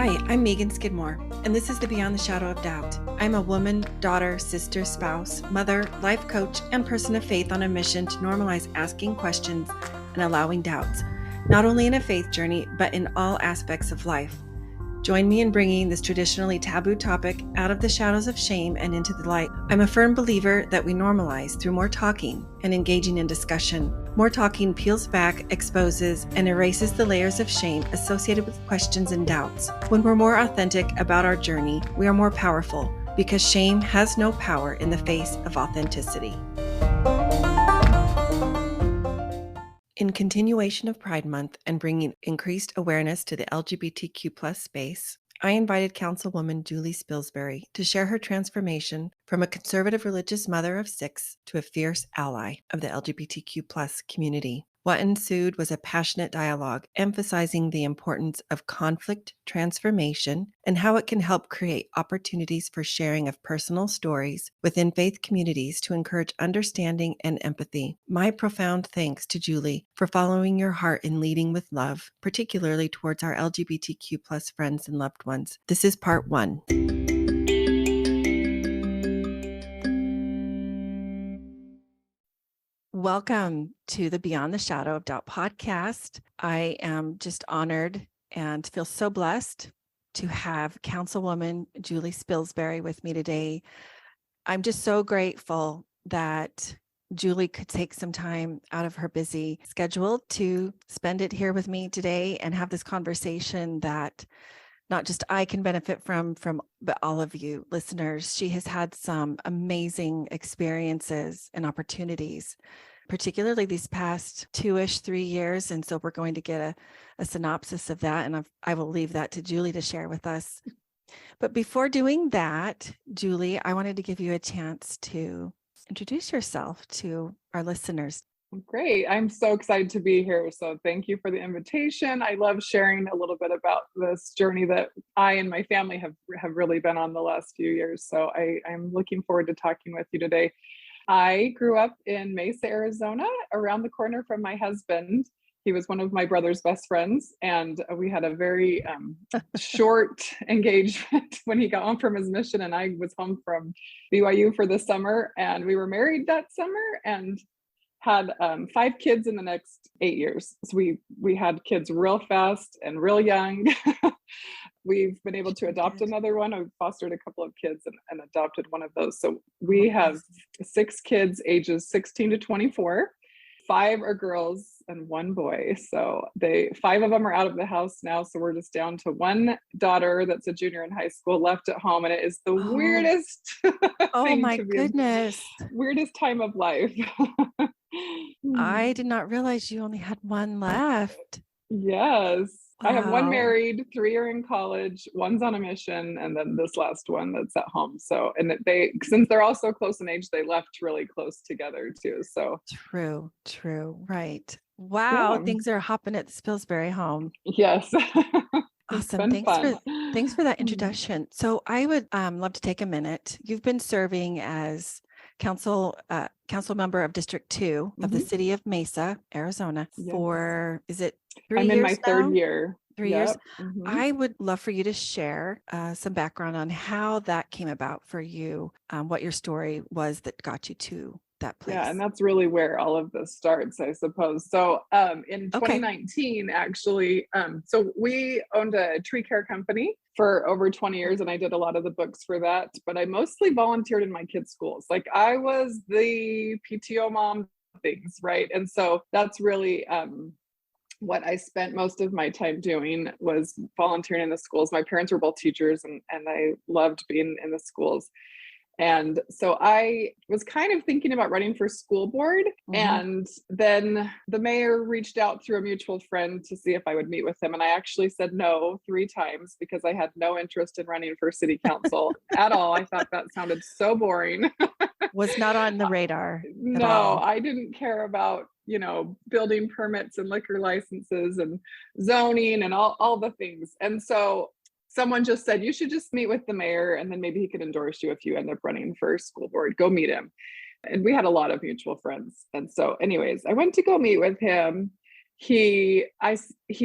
Hi, I'm Megan Skidmore, and this is the Beyond the Shadow of Doubt. I'm a woman, daughter, sister, spouse, mother, life coach, and person of faith on a mission to normalize asking questions and allowing doubts, not only in a faith journey, but in all aspects of life. Join me in bringing this traditionally taboo topic out of the shadows of shame and into the light. I'm a firm believer that we normalize through more talking and engaging in discussion. More talking peels back, exposes, and erases the layers of shame associated with questions and doubts. When we're more authentic about our journey, we are more powerful because shame has no power in the face of authenticity. In continuation of Pride Month and bringing increased awareness to the LGBTQ+ space, I invited Councilwoman Julie Spilsbury to share her transformation from a conservative religious mother of 6 to a fierce ally of the LGBTQ+ community. What ensued was a passionate dialogue emphasizing the importance of conflict transformation and how it can help create opportunities for sharing of personal stories within faith communities to encourage understanding and empathy. My profound thanks to Julie for following your heart in leading with love, particularly towards our LGBTQ+ friends and loved ones. This is part 1. Welcome to the Beyond the Shadow of Doubt podcast. I am just honored and feel so blessed to have Councilwoman Julie Spilsbury with me today. I'm just so grateful that Julie could take some time out of her busy schedule to spend it here with me today and have this conversation that not just I can benefit from, but all of you listeners. She has had some amazing experiences and opportunities, particularly these past 2-ish, 3 years. And so we're going to get a synopsis of that. And I will leave that to Julie to share with us. But before doing that, Julie, I wanted to give you a chance to introduce yourself to our listeners. Great. I'm so excited to be here. So thank you for the invitation. I love sharing a little bit about this journey that I and my family have really been on the last few years. So I'm looking forward to talking with you today. I grew up in Mesa, Arizona, around the corner from my husband. He was one of my brother's best friends, and we had a very short engagement when he got home from his mission, and I was home from BYU for the summer, and we were married that summer and had 5 kids in the next 8 years. So we had kids real fast and real young. We've been able to adopt another one. I've fostered a couple of kids and adopted one of those. So we have 6 kids ages 16 to 24. 5 are girls and 1 boy. So 5 of them are out of the house now. So we're just down to 1 daughter that's a junior in high school left at home. And it is the weirdest thing my to be goodness. Weirdest time of life. I did not realize you only had 1 left. Yes. Wow. I have 1 married, 3 are in college, 1's on a mission, and then this last one that's at home. So, and since they're all so close in age, they left really close together too. So True. Right. Wow. Yeah. Things are hopping at the Spilsbury home. Yes. Awesome. Thanks for that introduction. So I would love to take a minute. You've been serving as council member of District 2 of the city of Mesa, Arizona for, is it 3 years I'm in my now? 3rd year. 3 years. I would love for you to share some background on how that came about for you, what your story was that got you to that place. Yeah, and that's really where all of this starts, I suppose. So in 2019, actually, so we owned a tree care company for over 20 years, and I did a lot of the books for that, but I mostly volunteered in my kids' schools. Like I was the PTO mom things, right? And so that's really what I spent most of my time doing was volunteering in the schools. My parents were both teachers, and I loved being in the schools. And so I was kind of thinking about running for school board. And then the mayor reached out through a mutual friend to see if I would meet with him. And I actually said no 3 times because I had no interest in running for city council at all. I thought that sounded so boring. Was not on the radar. No, I didn't care about, building permits and liquor licenses and zoning and all the things. And so someone just said, you should just meet with the mayor and then maybe he could endorse you if you end up running for school board. Go meet him. And we had a lot of mutual friends. And so anyways, I went to go meet with him he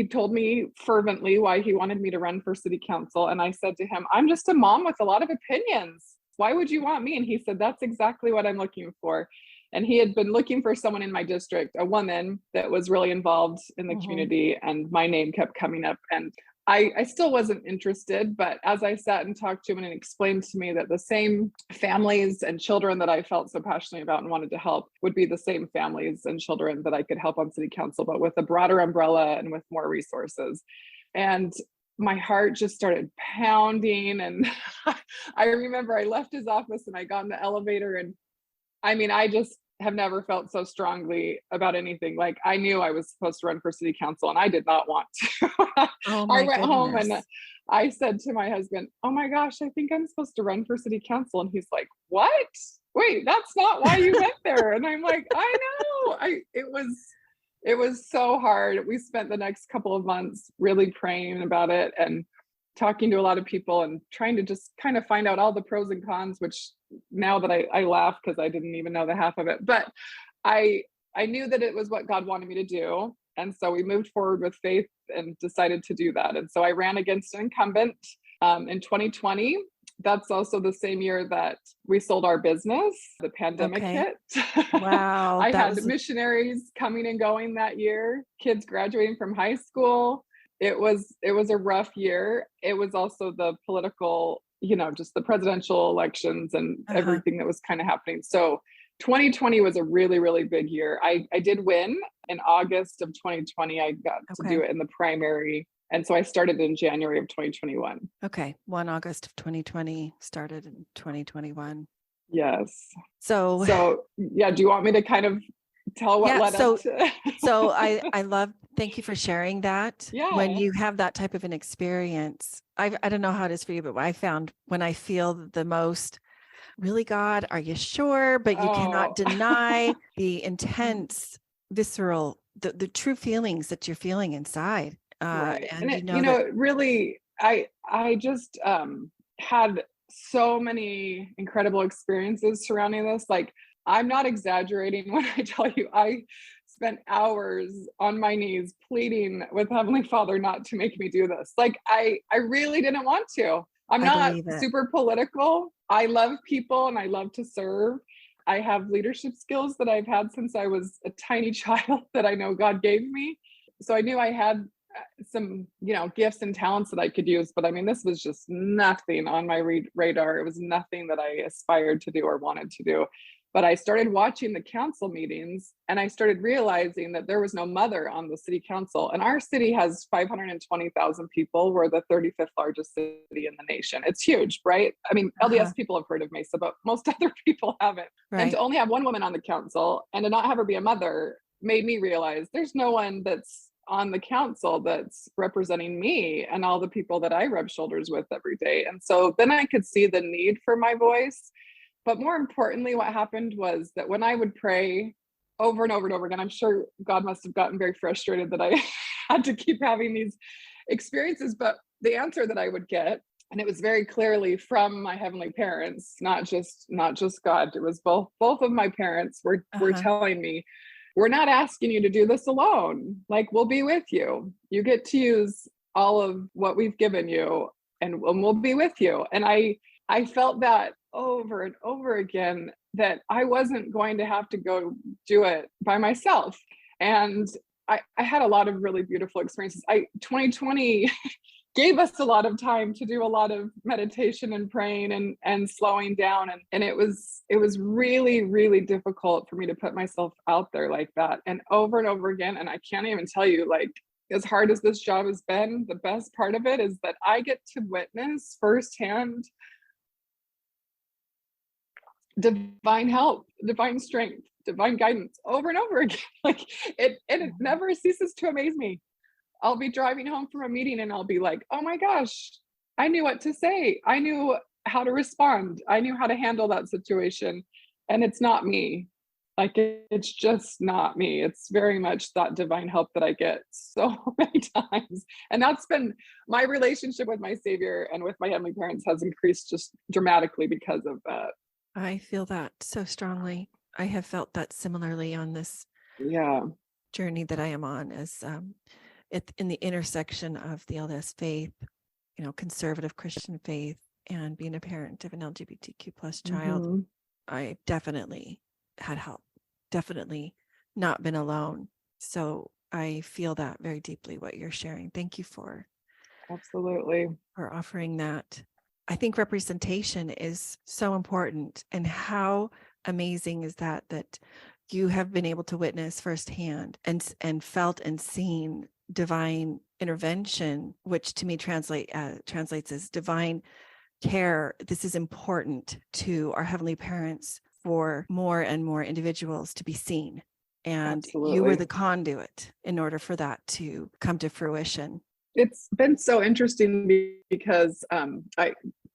told me fervently why he wanted me to run for city council. And I said to him, I'm just a mom with a lot of opinions. Why would you want me? And he said, that's exactly what I'm looking for. And he had been looking for someone in my district, a woman that was really involved in the community, and my name kept coming up. And I still wasn't interested, but as I sat and talked to him and explained to me that the same families and children that I felt so passionately about and wanted to help would be the same families and children that I could help on city council, but with a broader umbrella and with more resources. And my heart just started pounding. And I remember I left his office and I got in the elevator, and I mean, I just have never felt so strongly about anything. Like, I knew I was supposed to run for city council and I did not want to. Oh my I went home and goodness. I said to my husband, oh my gosh, I think I'm supposed to run for city council. And he's like, what? Wait, that's not why you went there. And I'm like, I know. It was so hard. We spent the next couple of months really praying about it and talking to a lot of people and trying to just kind of find out all the pros and cons, which now that I laugh because I didn't even know the half of it, but I knew that it was what God wanted me to do. And so we moved forward with faith and decided to do that. And so I ran against an incumbent in 2020. That's also the same year that we sold our business. The pandemic hit. Wow. I had missionaries coming and going that year, kids graduating from high school. It was a rough year. It was also the political, just the presidential elections and everything that was kind of happening. So 2020 was a really, really big year. I did win in August of 2020. I got to do it in the primary. And so I started in January of 2021. Okay. 1 August of 2020, started in 2021. Yes. So yeah, do you want me to kind of tell what led up to? So I love, thank you for sharing that. Yeah. When you have that type of an experience, I don't know how it is for you, but I found when I feel the most, really, God, are you sure? But you cannot deny the intense, visceral, the true feelings that you're feeling inside. Right. And really, I just had so many incredible experiences surrounding this. Like, I'm not exaggerating when I tell you I spent hours on my knees pleading with Heavenly Father not to make me do this. Like, I really didn't want to. I'm not super political. I love people and I love to serve. I have leadership skills that I've had since I was a tiny child that I know God gave me. So I knew I had some, gifts and talents that I could use. But I mean, this was just nothing on my radar. It was nothing that I aspired to do or wanted to do. But I started watching the council meetings and I started realizing that there was no mother on the city council. And our city has 520,000 people. We're the 35th largest city in the nation. It's huge, right? I mean, LDS people have heard of Mesa, but most other people haven't. Right. And to only have one woman on the council and to not have her be a mother made me realize there's no one that's on the council that's representing me and all the people that I rub shoulders with every day. And so then I could see the need for my voice. But more importantly, what happened was that when I would pray over and over and over again, I'm sure God must have gotten very frustrated that I had to keep having these experiences, but the answer that I would get, and it was very clearly from my heavenly parents, not just God, it was both of my parents were telling me, we're not asking you to do this alone. Like, we'll be with you. You get to use all of what we've given you and we'll be with you. And I felt that over and over again, that I wasn't going to have to go do it by myself. And I had a lot of really beautiful experiences. 2020 gave us a lot of time to do a lot of meditation and praying and slowing down. And it was really, really difficult for me to put myself out there like that. And over again, and I can't even tell you, like, as hard as this job has been, the best part of it is that I get to witness firsthand divine help, divine strength, divine guidance over and over again. Like, it never ceases to amaze me. I'll be driving home from a meeting and I'll be like, oh my gosh, I knew what to say. I knew how to respond. I knew how to handle that situation. And it's not me. Like, it's just not me. It's very much that divine help that I get so many times. And that's been my relationship with my Savior and with my heavenly parents has increased just dramatically because of that. I feel that so strongly. I have felt that similarly on this. Yeah. journey that I am on as in the intersection of the LDS faith, conservative Christian faith, and being a parent of an LGBTQ plus child. Mhm. I definitely had help, definitely not been alone. So I feel that very deeply, what you're sharing. Thank you for Absolutely. offering that. I think representation is so important. And how amazing is that you have been able to witness firsthand and felt and seen divine intervention, which to me translates as divine care. This is important to our heavenly parents for more and more individuals to be seen. And you were Absolutely. the conduit in order for that to come to fruition. It's been so interesting because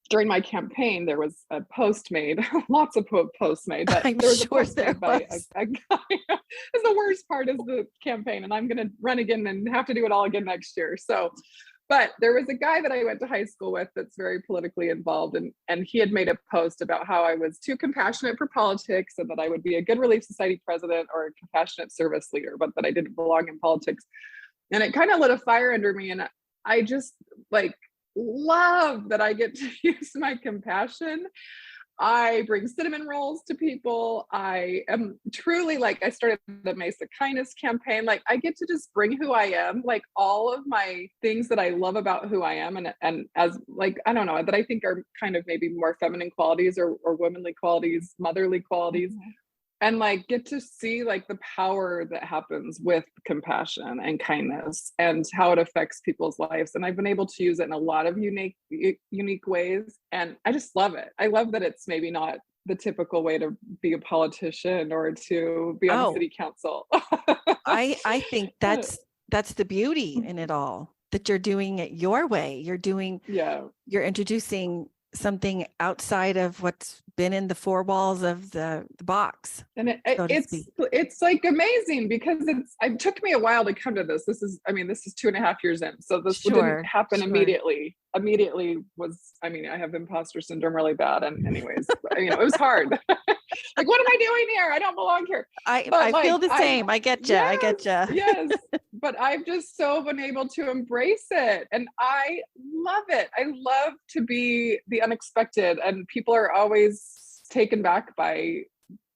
during my campaign, there was a post made, lots of posts made, but I'm there was sure a post there made by was. a guy. It's the worst part is the campaign, and I'm going to run again and have to do it all again next year. So, but there was a guy that I went to high school with that's very politically involved, and he had made a post about how I was too compassionate for politics and that I would be a good Relief Society president or a compassionate service leader, but that I didn't belong in politics. And it kind of lit a fire under me. And I just love that I get to use my compassion. I bring cinnamon rolls to people. I am truly I started the Mesa Kindness campaign. I get to just bring who I am, all of my things that I love about who I am. And as I don't know, that I think are kind of maybe more feminine qualities or womanly qualities, motherly qualities. Mhm. And get to see the power that happens with compassion and kindness and how it affects people's lives. And I've been able to use it in a lot of unique ways. And I just love it. I love that it's maybe not the typical way to be a politician or to be on a city council. I think that's the beauty in it all, that you're doing it your way. You're introducing something outside of what's been in the four walls of the box. And it's amazing because it took me a while to come to this. This is 2.5 years in. So this didn't happen immediately. Immediately was, I have imposter syndrome really bad. And anyways, it was hard. What am I doing here? I don't belong here. I feel the same. I get you. Yes, I get you. Yes. But I've just so been able to embrace it. And I love it. I love to be the unexpected. And people are always taken back by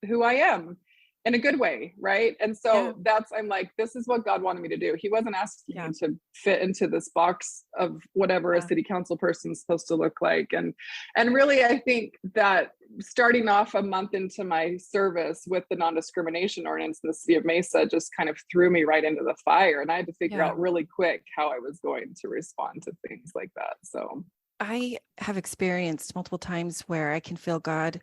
who I am in a good way. Right. And so I'm this is what God wanted me to do. He wasn't asking me to fit into this box of whatever a city council person is supposed to look like. And really, I think that starting off a month into my service with the non-discrimination ordinance in the city of Mesa just kind of threw me right into the fire. And I had to figure out really quick how I was going to respond to things like that. So I have experienced multiple times where I can feel God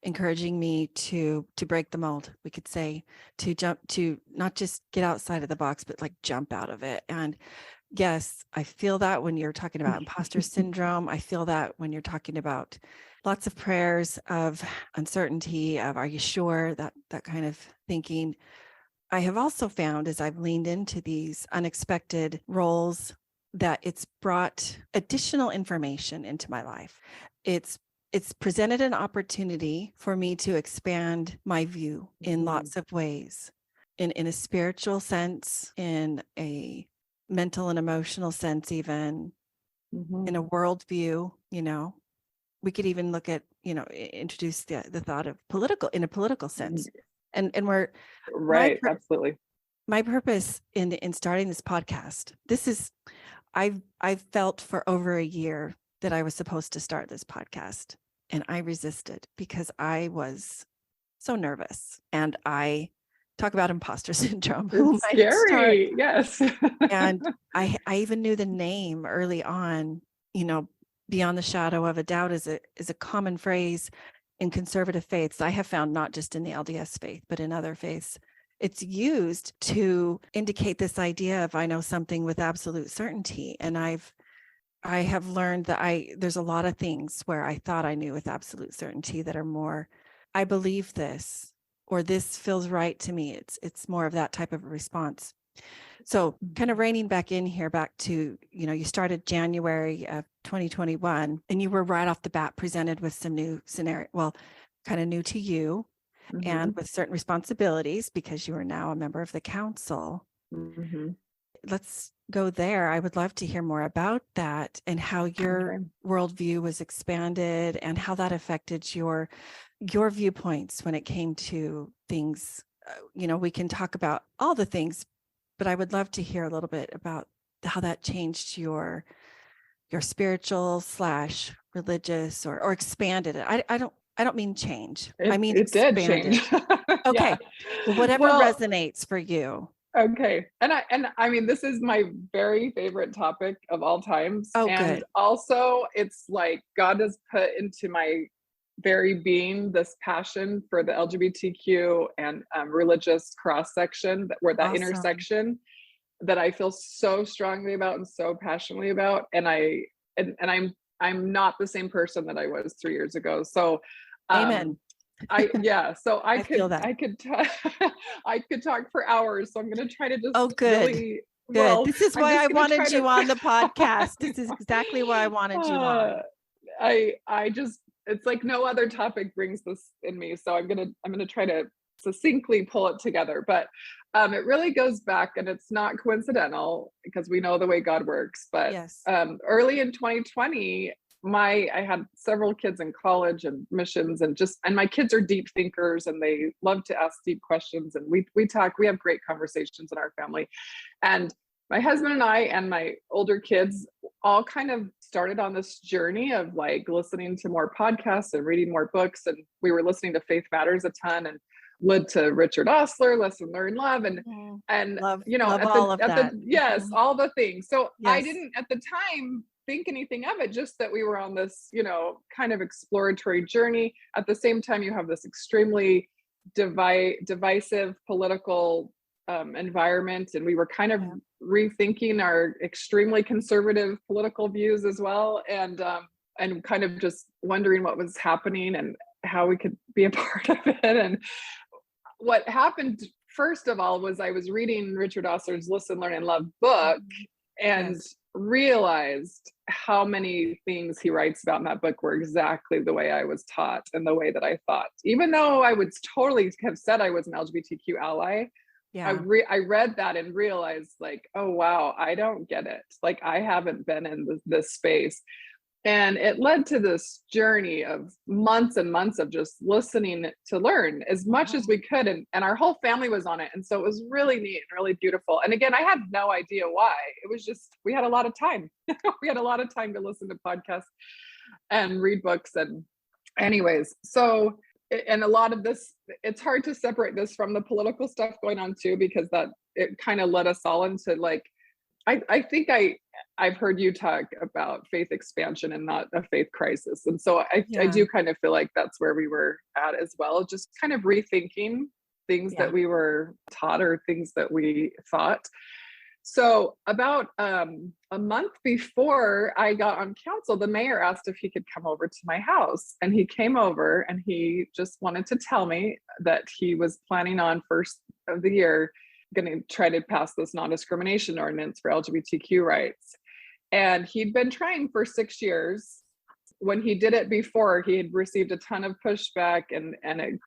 encouraging me to break the mold, we could say, to not just get outside of the box, but jump out of it. And yes, I feel that when you're talking about imposter syndrome. I feel that when you're talking about lots of prayers of uncertainty, of are you sure, that kind of thinking. I have also found, as I've leaned into these unexpected roles, that it's brought additional information into my life. It's presented an opportunity for me to expand my view in lots of ways, in a spiritual sense, in a mental and emotional sense, even in a worldview. We could even look at, introduce the thought of in a political sense. And we're right. Absolutely. My purpose in starting this podcast, I've felt for over a year that I was supposed to start this podcast, and I resisted because I was so nervous. And I talk about imposter syndrome. It's scary. Yes. And I even knew the name early on. Beyond the shadow of a doubt is a common phrase in conservative faiths. I have found, not just in the LDS faith, but in other faiths, it's used to indicate this idea of I know something with absolute certainty. And I have learned that there's a lot of things where I thought I knew with absolute certainty that are more, I believe this, or this feels right to me. It's more of that type of a response. So kind of reining back in here, back to, you started January of 2021, and you were right off the bat presented with some new scenario, well, kind of new to you. and with certain responsibilities because you are now a member of the council. Let's go there. I would love to hear more about that and how your worldview was expanded and how that affected your viewpoints when it came to things. We can talk about all the things, but I would love to hear a little bit about how that changed your spiritual / religious or expanded it. I don't mean change. I mean it did expanded. change. Okay. Yeah. Well, whatever resonates for you. Okay. And I mean, this is my very favorite topic of all times. Oh, and good. Also it's like God has put into my very being this passion for the LGBTQ and religious cross section, where that intersection that I feel so strongly about and so passionately about. And I'm not the same person that I was 3 years ago. So Amen. So I feel that. I could talk for hours. So I'm going to try to just good. Really, good. Well, this is why I wanted you on the podcast. This is exactly why I wanted you on. I just, it's like no other topic brings this in me. So I'm going to try to succinctly pull it together, but it really goes back, and it's not coincidental because we know the way God works. But yes. Early in 2020, I had several kids in college and missions, and my kids are deep thinkers and they love to ask deep questions, and we have great conversations in our family. And my husband and I and my older kids all kind of started on this journey of like listening to more podcasts and reading more books, and we were listening to Faith Matters a ton, and led to Richard Osler, Lesson Learn Love, and love, love all of that. Yes, all the things. So yes. I didn't at the time think anything of it, just that we were on this, kind of exploratory journey. At the same time, you have this extremely divisive political environment, and we were kind of rethinking our extremely conservative political views as well, and kind of just wondering what was happening and how we could be a part of it. And what happened first of all was I was reading Richard Osler's Listen, Learn, and Love book, and realized how many things he writes about in that book were exactly the way I was taught and the way that I thought. Even though I would totally have said I was an LGBTQ ally, I read that and realized like, oh, wow, I don't get it. Like I haven't been in this space. And it led to this journey of months and months of just listening to learn as much as we could. And our whole family was on it. And so it was really neat and really beautiful. And again, I had no idea why. It was just, we had a lot of time. We had a lot of time to listen to podcasts and read books. And anyways, so, and a lot of this, it's hard to separate this from the political stuff going on too, because it kind of led us all into like, I think I've heard you talk about faith expansion and not a faith crisis. And so I do kind of feel like that's where we were at as well, just kind of rethinking things that we were taught or things that we thought. So about a month before I got on council, the mayor asked if he could come over to my house, and he came over and he just wanted to tell me that he was planning on first of the year going to try to pass this non-discrimination ordinance for LGBTQ rights. And he'd been trying for 6 years. When he did it before, he had received a ton of pushback, and it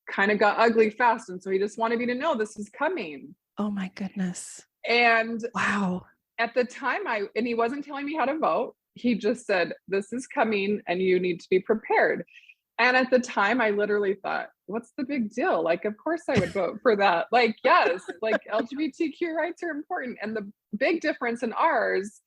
kind of got ugly fast. And so he just wanted me to know this is coming. Oh my goodness. And wow. At the time, and he wasn't telling me how to vote. He just said, this is coming and you need to be prepared. And at the time, I literally thought, what's the big deal? Like, of course I would vote for that. Like, yes, like LGBTQ rights are important. And the big difference in ours,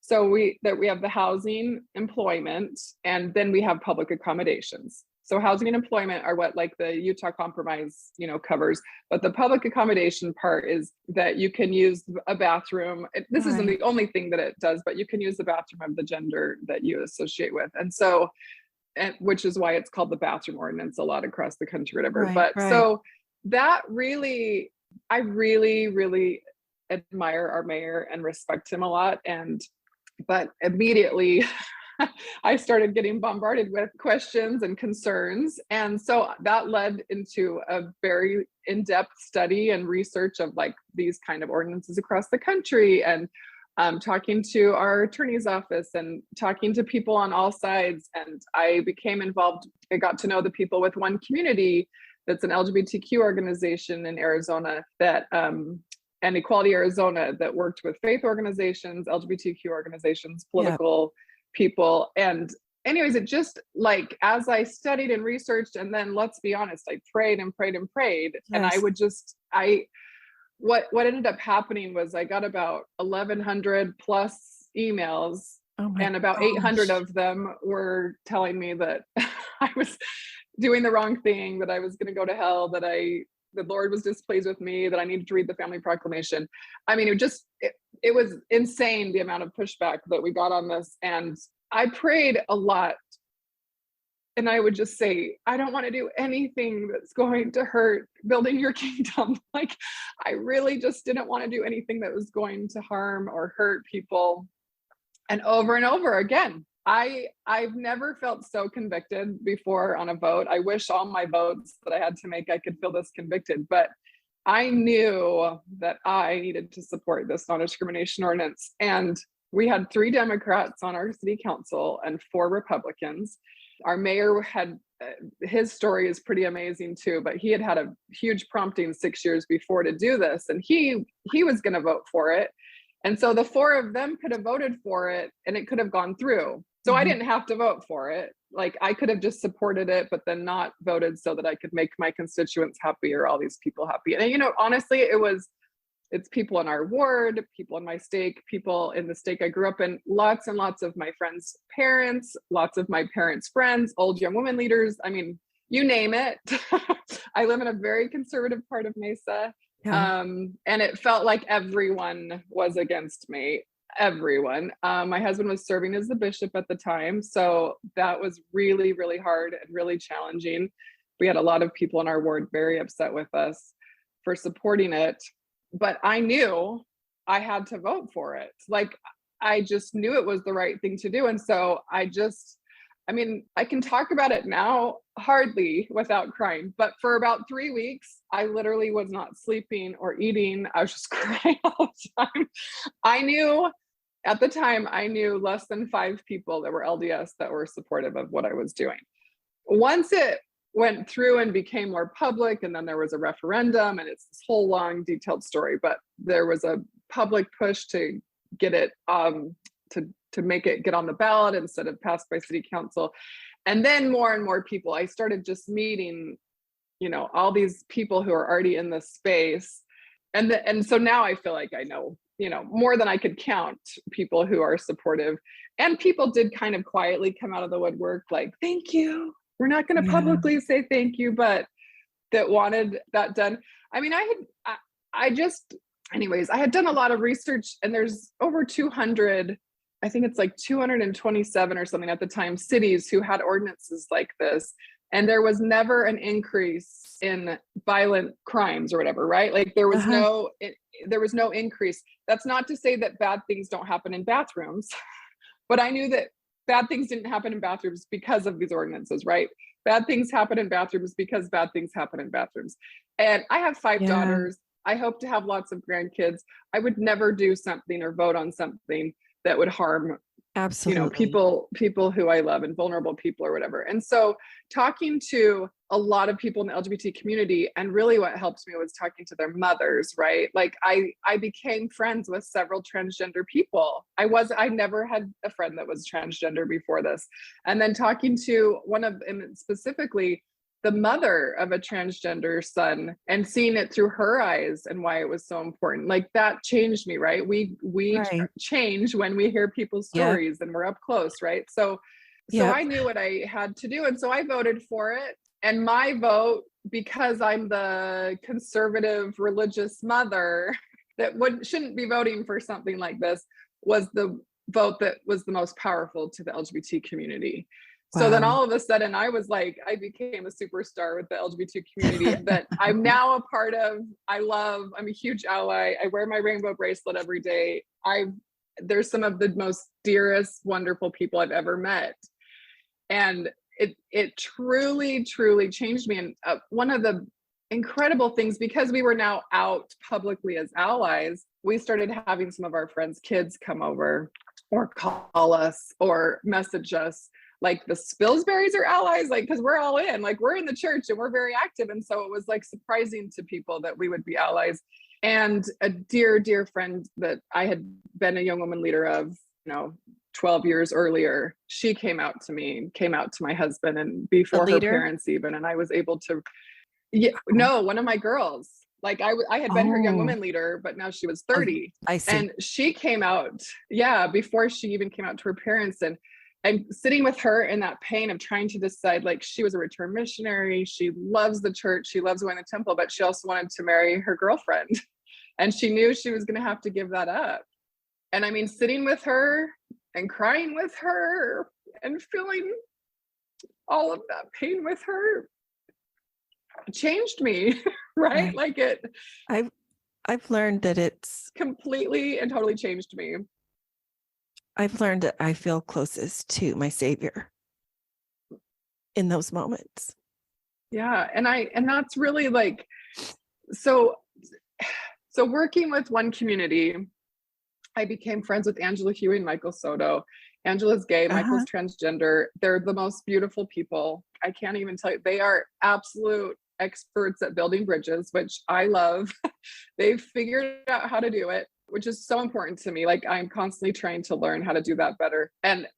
so we have the housing, employment, and then we have public accommodations. So housing and employment are what like the Utah Compromise, covers. But the public accommodation part is that you can use a bathroom. This isn't the only thing that it does, but you can use the bathroom of the gender that you associate with. And so, which is why it's called the bathroom ordinance a lot across the country, whatever. So that really, I really, really admire our mayor and respect him a lot. But immediately I started getting bombarded with questions and concerns. And so that led into a very in-depth study and research of like these kind of ordinances across the country, and talking to our attorney's office and talking to people on all sides. And I became involved. I got to know the people with One Community that's an LGBTQ organization in Arizona that and Equality Arizona that worked with faith organizations, LGBTQ organizations, political people. And anyways, it just like, as I studied and researched, and then let's be honest, I prayed and prayed and prayed. Yes. And I would just, what ended up happening was I got about 1,100 plus emails, and about 800 of them were telling me that I was doing the wrong thing, that I was going to go to hell, that the Lord was displeased with me, that I needed to read the family proclamation. I mean, it was insane, the amount of pushback that we got on this. And I prayed a lot. And I would just say, I don't want to do anything that's going to hurt building your kingdom. Like, I really just didn't want to do anything that was going to harm or hurt people. And over again, I've never felt so convicted before on a vote. I wish all my votes that I had to make, I could feel this convicted, but I knew that I needed to support this non-discrimination ordinance. And we had 3 Democrats on our city council and 4 Republicans. Our mayor had, his story is pretty amazing too, but he had a huge prompting 6 years before to do this, and he was going to vote for it. And so the 4 of them could have voted for it and it could have gone through. So I didn't have to vote for it. Like, I could have just supported it, but then not voted so that I could make my constituents happy or all these people happy. And, you know, honestly, it's people in our ward, people in my stake, people in the stake I grew up in, lots and lots of my friends' parents, lots of my parents' friends, old young women leaders. I mean, you name it. I live in a very conservative part of Mesa. Yeah. And it felt like everyone was against me. Everyone. My husband was serving as the bishop at the time. So that was really, really hard and really challenging. We had a lot of people in our ward very upset with us for supporting it. But I knew I had to vote for it. Like, I just knew it was the right thing to do. And so I mean, I can talk about it now hardly without crying, but for about 3 weeks, I literally was not sleeping or eating. I was just crying all the time. At the time, I knew less than 5 people that were LDS that were supportive of what I was doing. Once it went through and became more public, and then there was a referendum, and it's this whole long detailed story, but there was a public push to get it, to make it get on the ballot instead of passed by city council. And then more and more people, I started just meeting, you know, all these people who are already in this space. And so now I feel like I know, you know, more than I could count, people who are supportive. And people did kind of quietly come out of the woodwork, like, thank you. We're not going to publicly say thank you, but that wanted that done. I mean, anyways, I had done a lot of research, and there's over 200, I think it's like 227 or something at the time, cities who had ordinances like this. And there was never an increase in violent crimes or whatever, right? Like, there was no increase. That's not to say that bad things don't happen in bathrooms, but I knew that bad things didn't happen in bathrooms because of these ordinances, right? Bad things happen in bathrooms because bad things happen in bathrooms. And I have 5 daughters. I hope to have lots of grandkids. I would never do something or vote on something that would harm, absolutely, you know, people who I love and vulnerable people or whatever. And so talking to a lot of people in the LGBT community, and really what helped me was talking to their mothers, right? Like, I became friends with several transgender people. I never had a friend that was transgender before this. And then talking to one of them, specifically the mother of a transgender son, and seeing it through her eyes and why it was so important. Like, that changed me, right? We change when we hear people's stories and we're up close, right? So I knew what I had to do. And so I voted for it. And my vote, because I'm the conservative religious mother that shouldn't be voting for something like this, was the vote that was the most powerful to the LGBT community. Wow. So then all of a sudden I was like, I became a superstar with the LGBT community that I'm now a part of. I'm a huge ally. I wear my rainbow bracelet every day. There's some of the most dearest, wonderful people I've ever met. And it truly, truly changed me. And one of the incredible things, because we were now out publicly as allies, we started having some of our friends' kids come over or call us or message us like the Spilsburys are allies, like, because we're all in, like, we're in the church and we're very active. And so it was like surprising to people that we would be allies. And a dear, dear friend that I had been a young woman leader of, 12 years earlier, she came out to me, came out to my husband, and before her parents even, and I was able to, one of my girls, like I had been her young woman leader, but now she was 30. I see. And she came out, before she even came out to her parents, and sitting with her in that pain of trying to decide, like, she was a return missionary. She loves the church. She loves going to the temple, but she also wanted to marry her girlfriend. And she knew she was going to have to give that up. And I mean, sitting with her and crying with her and feeling all of that pain with her changed me, right? Like I've learned that it's completely and totally changed me. I've learned that I feel closest to my Savior in those moments. Yeah. And that's really like, so working with One Community, I became friends with Angela Huey and Michael Soto. Angela's gay, Michael's transgender. They're the most beautiful people. I can't even tell you. They are absolute experts at building bridges, which I love. They've figured out how to do it, which is so important to me. Like, I'm constantly trying to learn how to do that better. And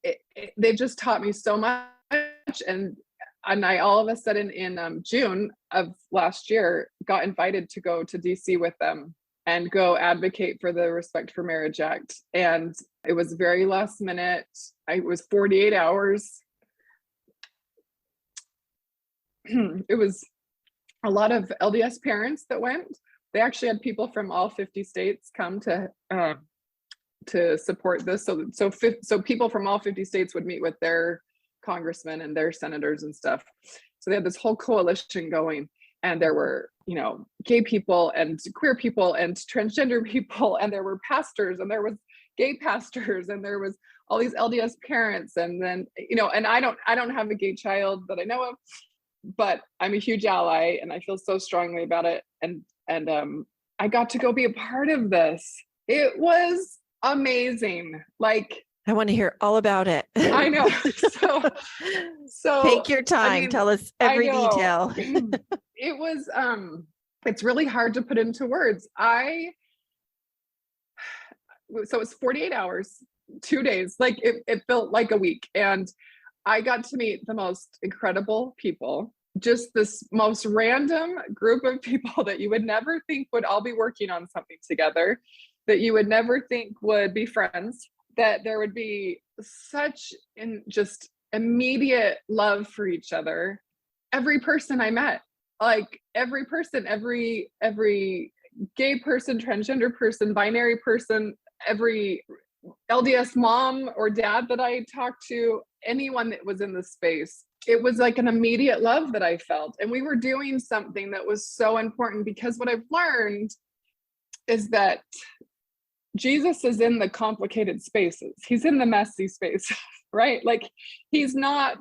they've just taught me so much. And I all of a sudden in June of last year got invited to go to DC with them and go advocate for the Respect for Marriage Act. And it was very last minute. It was 48 hours. It was a lot of LDS parents that went. They actually had people from all 50 states come to support this. So people from all 50 states would meet with their congressmen and their senators and stuff. So they had this whole coalition going, and there were, gay people and queer people and transgender people, and there were pastors, and there was gay pastors, and there was all these LDS parents. And then, and I don't have a gay child that I know of, but I'm a huge ally and I feel so strongly about it. And I got to go be a part of this. It was amazing. Like, I want to hear all about it. I know. So take your time. Tell us every detail. It was, it's really hard to put into words. So it's 48 hours, 2 days, like it felt like a week. And I got to meet the most incredible people, just this most random group of people that you would never think would all be working on something together, that you would never think would be friends, that there would be such just immediate love for each other. Every person I met, like every person, every gay person, transgender person, binary person, every LDS mom or dad that I talked to, anyone that was in the space, it was like an immediate love that I felt. And we were doing something that was so important, because what I've learned is that Jesus is in the complicated spaces. He's in the messy space, right? Like, he's not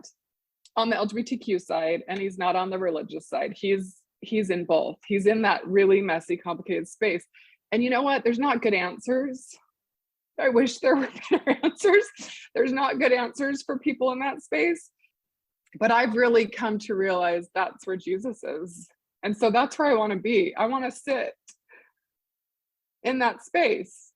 on the LGBTQ side and he's not on the religious side. He's in both. He's in that really messy, complicated space. And you know what? There's not good answers. I wish there were better answers. There's not good answers for people in that space. But I've really come to realize that's where Jesus is. And so that's where I want to be. I want to sit in that space.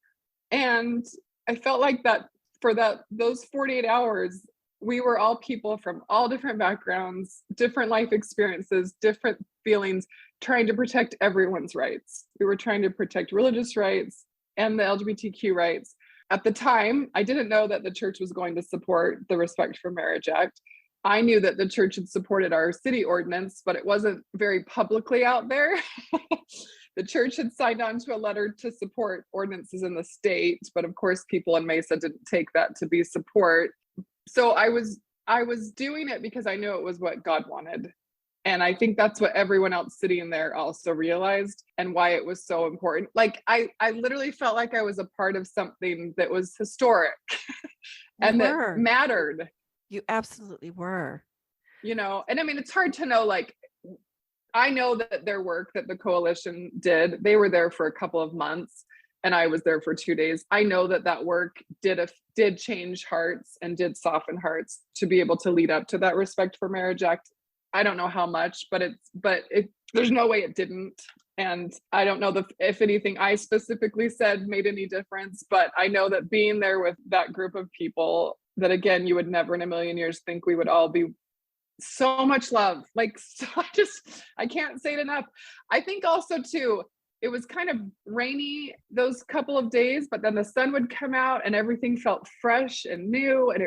And I felt like that for those 48 hours, we were all people from all different backgrounds, different life experiences, different feelings, trying to protect everyone's rights. We were trying to protect religious rights and the LGBTQ rights. At the time, I didn't know that the church was going to support the Respect for Marriage Act. I knew that the church had supported our city ordinance, but it wasn't very publicly out there. The church had signed on to a letter to support ordinances in the state, but of course, people in Mesa didn't take that to be support. So I was doing it because I knew it was what God wanted. And I think that's what everyone else sitting there also realized, and why it was so important. Like, I literally felt like I was a part of something that was historic and that mattered. You absolutely were. And I mean, it's hard to know, like, I know that their work that the coalition did, they were there for a couple of months. and I was there for 2 days. I know that work did change hearts and did soften hearts to be able to lead up to that Respect for Marriage Act. I don't know how much, but there's no way it didn't. And I don't know if anything I specifically said made any difference, but I know that being there with that group of people, that again, you would never in a million years think we would all be so much love. Like, so I can't say it enough. I think also too, it was kind of rainy those couple of days, but then the sun would come out and everything felt fresh and new. And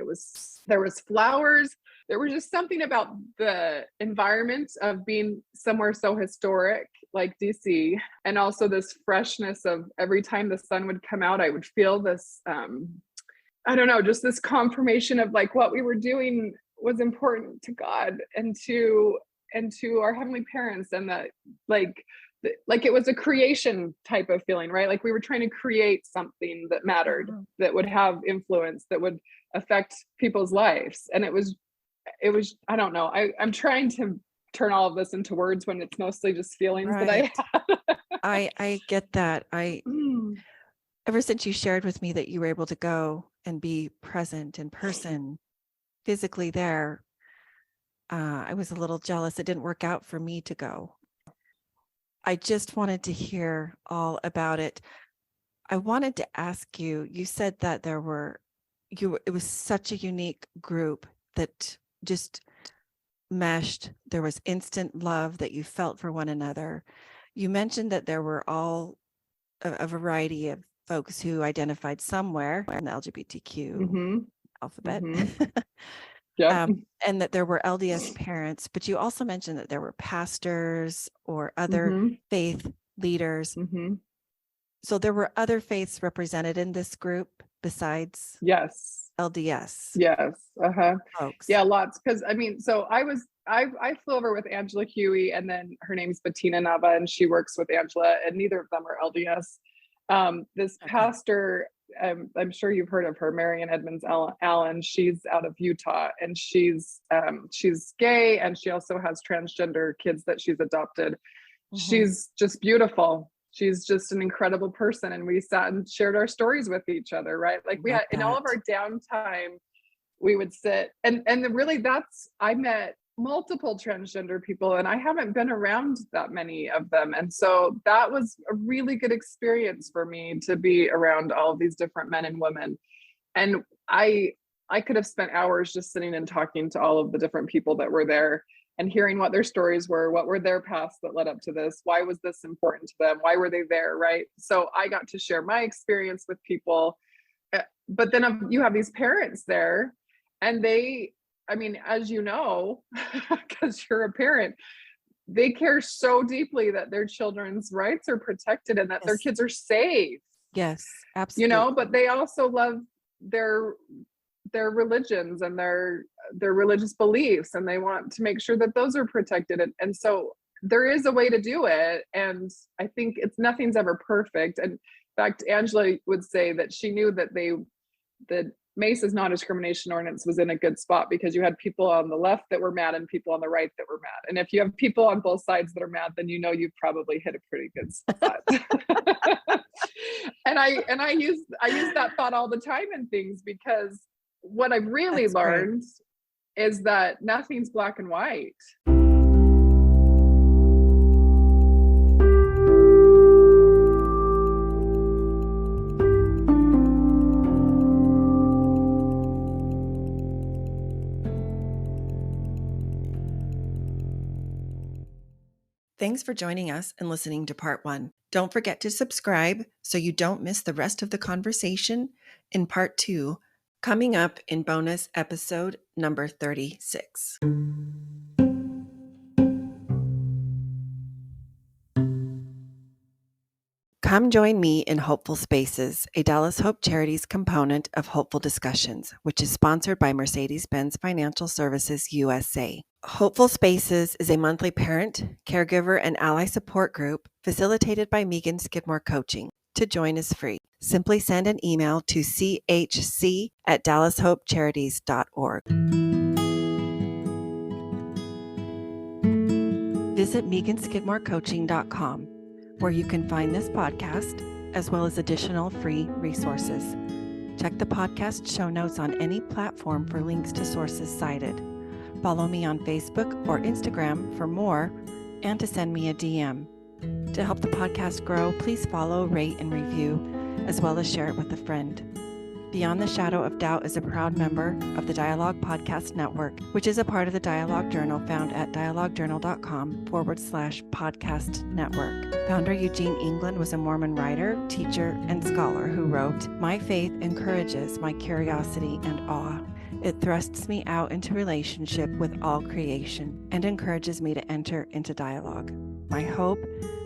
there was flowers. There was just something about the environment of being somewhere so historic like DC, and also this freshness of every time the sun would come out, I would feel this, I don't know, just this confirmation of like what we were doing was important to God and to our heavenly parents, and that like it was a creation type of feeling, right? Like we were trying to create something that mattered, that would have influence, that would affect people's lives. And it was, I don't know, I'm trying to turn all of this into words when it's mostly just feelings that I have. I get that. Ever since you shared with me that you were able to go and be present in person, physically there, I was a little jealous. It didn't work out for me to go. I just wanted to hear all about it. I wanted to ask you, you said that it was such a unique group that just meshed. There was instant love that you felt for one another. You mentioned that there were all a variety of folks who identified somewhere in the LGBTQ alphabet. Yeah. And that there were LDS parents, but you also mentioned that there were pastors or other faith leaders. So there were other faiths represented in this group besides LDS. Yes. Folks. Yeah, lots. Because I mean, so I flew over with Angela Huey, and then her name's Bettina Nava, and she works with Angela, and neither of them are LDS. This pastor, I'm sure you've heard of her, Marian Edmonds Allen. She's out of Utah, and she's gay, and she also has transgender kids that she's adopted. She's just beautiful. She's just an incredible person. And we sat and shared our stories with each other, right? Like we had, in all of our downtime, we would sit and really I met multiple transgender people, and I haven't been around that many of them. And so that was a really good experience for me to be around all of these different men and women. And I could have spent hours just sitting and talking to all of the different people that were there and hearing what their stories were, what were their paths that led up to this, why was this important to them, why were they there, right? So I got to share my experience with people. But then you have these parents there, and they, I mean, as you know, because you're a parent, they care so deeply that their children's rights are protected and that their kids are safe. Yes, absolutely. You know, but they also love their religions and their religious beliefs, and they want to make sure that those are protected. And so there is a way to do it. And I think nothing's ever perfect. And in fact, Angela would say that she knew that the Mesa's non-discrimination ordinance was in a good spot, because you had people on the left that were mad and people on the right that were mad. And if you have people on both sides that are mad, then you know you've probably hit a pretty good spot. And I use that thought all the time in things, because what I've really learned is that nothing's black and white. Thanks for joining us and listening to part 1. Don't forget to subscribe so you don't miss the rest of the conversation in part 2, coming up in bonus episode number 36. Come join me in Hopeful Spaces, a Dallas Hope Charities component of Hopeful Discussions, which is sponsored by Mercedes-Benz Financial Services USA. Hopeful Spaces is a monthly parent, caregiver, and ally support group facilitated by Megan Skidmore Coaching. To join is free. Simply send an email to chc@dallashopecharities.org. Visit meganskidmorecoaching.com, where you can find this podcast, as well as additional free resources. Check the podcast show notes on any platform for links to sources cited. Follow me on Facebook or Instagram for more and to send me a DM. To help the podcast grow, please follow, rate, and review, as well as share it with a friend. Beyond the Shadow of Doubt is a proud member of the Dialogue Podcast Network, which is a part of the Dialogue Journal found at dialoguejournal.com/podcast network. Founder Eugene England was a Mormon writer, teacher, and scholar who wrote, "My faith encourages my curiosity and awe. It thrusts me out into relationship with all creation and encourages me to enter into dialogue. My hope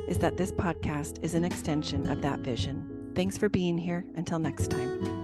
is that this podcast is an extension of that vision." Thanks for being here. Until next time.